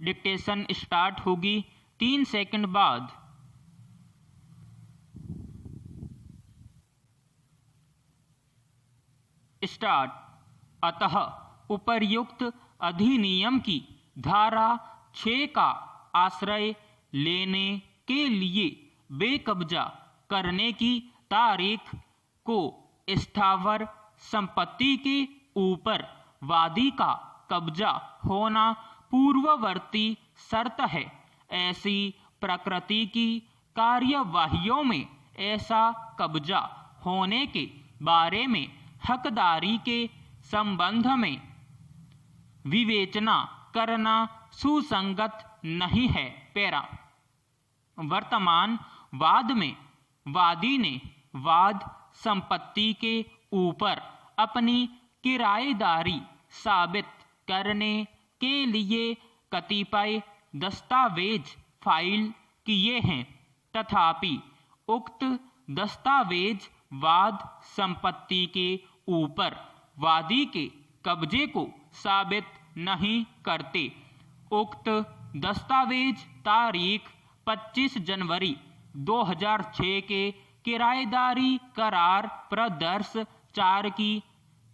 Dictation start होगी 3 second बाद। Start. अतः उपर्युक्त अधिनियम की धारा 6 का आश्रय लेने के लिए बेकब्जा करने की तारीख को स्थावर संपत्ति के ऊपर वादी का कब्जा होना पूर्ववर्ती शर्त है। ऐसी प्रकृति की कार्यवाहियों में ऐसा कब्जा होने के बारे में हकदारी के संबंध में विवेचना करना सुसंगत नहीं है। पैरा। वर्तमान वाद में वादी ने वाद संपत्ति के ऊपर अपनी किराएदारी साबित करने के लिए कतिपय दस्तावेज फाइल किए हैं, तथापि उक्त दस्तावेज वाद संपत्ति के ऊपर वादी के कब्जे को साबित नहीं करते। उक्त दस्तावेज तारीख 25 जनवरी 2006 के किराएदारी करार प्रदर्श 4 की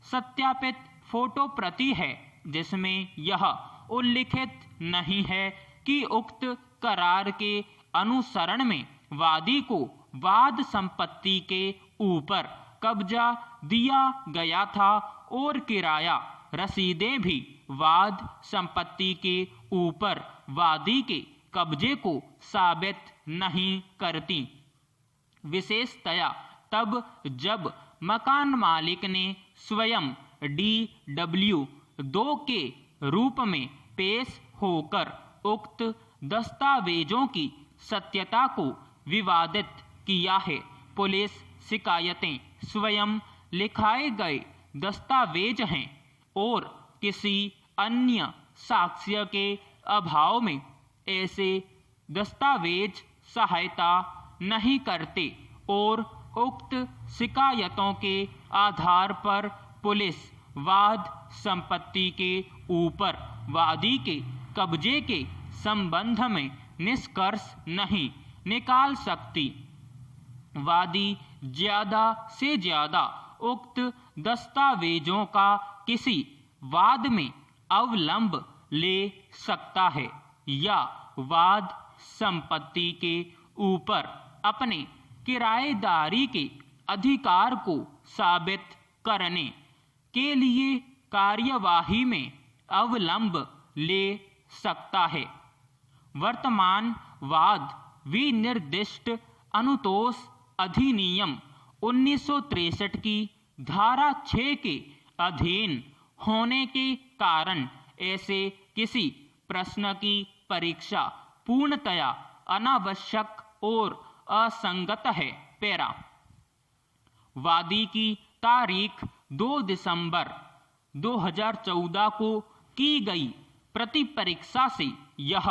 सत्यापित फोटो प्रति है, जिसमें यह उल्लिखित नहीं है कि उक्त करार के अनुसरण में वादी को वाद संपत्ति के ऊपर कब्जा दिया गया था और किराया रसीदें भी वाद संपत्ति के ऊपर वादी के कब्जे को साबित नहीं करती। विशेषतया तब जब मकान मालिक ने स्वयं DW2 के रूप में पेश होकर उक्त दस्तावेजों की सत्यता को विवादित किया है। पुलिस शिकायतें स्वयं लिखाए गए दस्तावेज हैं और किसी अन्य साक्ष्य के अभाव में ऐसे दस्तावेज सहायता नहीं करते और उक्त शिकायतों के आधार पर पुलिस वाद संपत्ति के ऊपर वादी के कब्जे के संबंध में निष्कर्ष नहीं निकाल सकती। वादी ज्यादा से ज्यादा उक्त दस्तावेजों का किसी वाद में अवलंब ले सकता है या वाद संपत्ति के ऊपर अपने किराएदारी के अधिकार को साबित करने के लिए कार्यवाही में अवलंब ले सकता है। वर्तमान वाद विनिर्दिष्ट अनुतोष अधिनियम 1963 की धारा 6 के अधीन होने के कारण ऐसे किसी प्रश्न की परीक्षा पूर्णतया अनावश्यक और असंगत है। पैरा। वादी की तारीख 2 दिसंबर 2014 को की गई प्रति परीक्षा से यह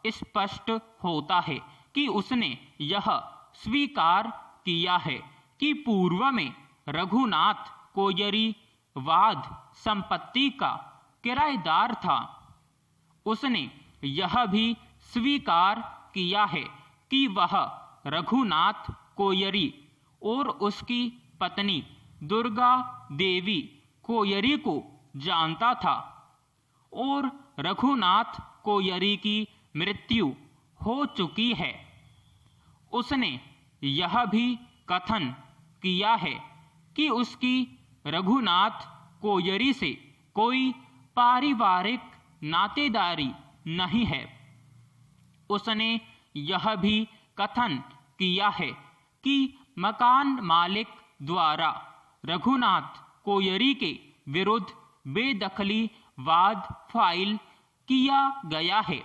स्पष्ट होता है कि उसने यह स्वीकार किया है कि पूर्व में रघुनाथ कोयरी वाद संपत्ति का किराएदार था। उसने यह भी स्वीकार किया है कि वह रघुनाथ कोयरी और उसकी पत्नी दुर्गा देवी कोयरी को जानता था और रघुनाथ कोयरी की मृत्यु हो चुकी है। उसने यह भी कथन किया है कि उसकी रघुनाथ कोयरी से कोई पारिवारिक नातेदारी नहीं है। उसने यह भी कथन किया है कि मकान मालिक द्वारा रघुनाथ कोयरी के विरुद्ध बेदखली वाद फाइल किया गया है।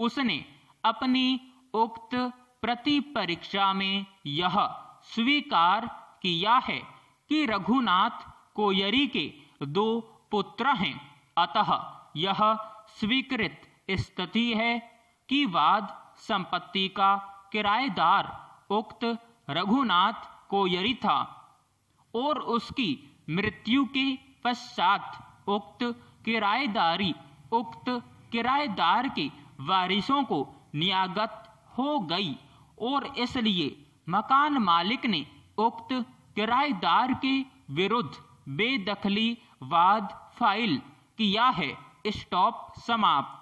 उसने अपनी उक्त प्रति परीक्षा में यह स्वीकार किया है कि रघुनाथ कोयरी के 2 पुत्र हैं। अतः यह स्वीकृत स्थिति है कि वाद संपत्ति का किराएदार उक्त रघुनाथ कोयरी था और उसकी मृत्यु के पश्चात उक्त किराएदारी उक्त किराएदार के वारिसों को नियागत हो गई और इसलिए मकान मालिक ने उक्त किराएदार के विरुद्ध बेदखली वाद फाइल किया है। स्टॉप समाप्त।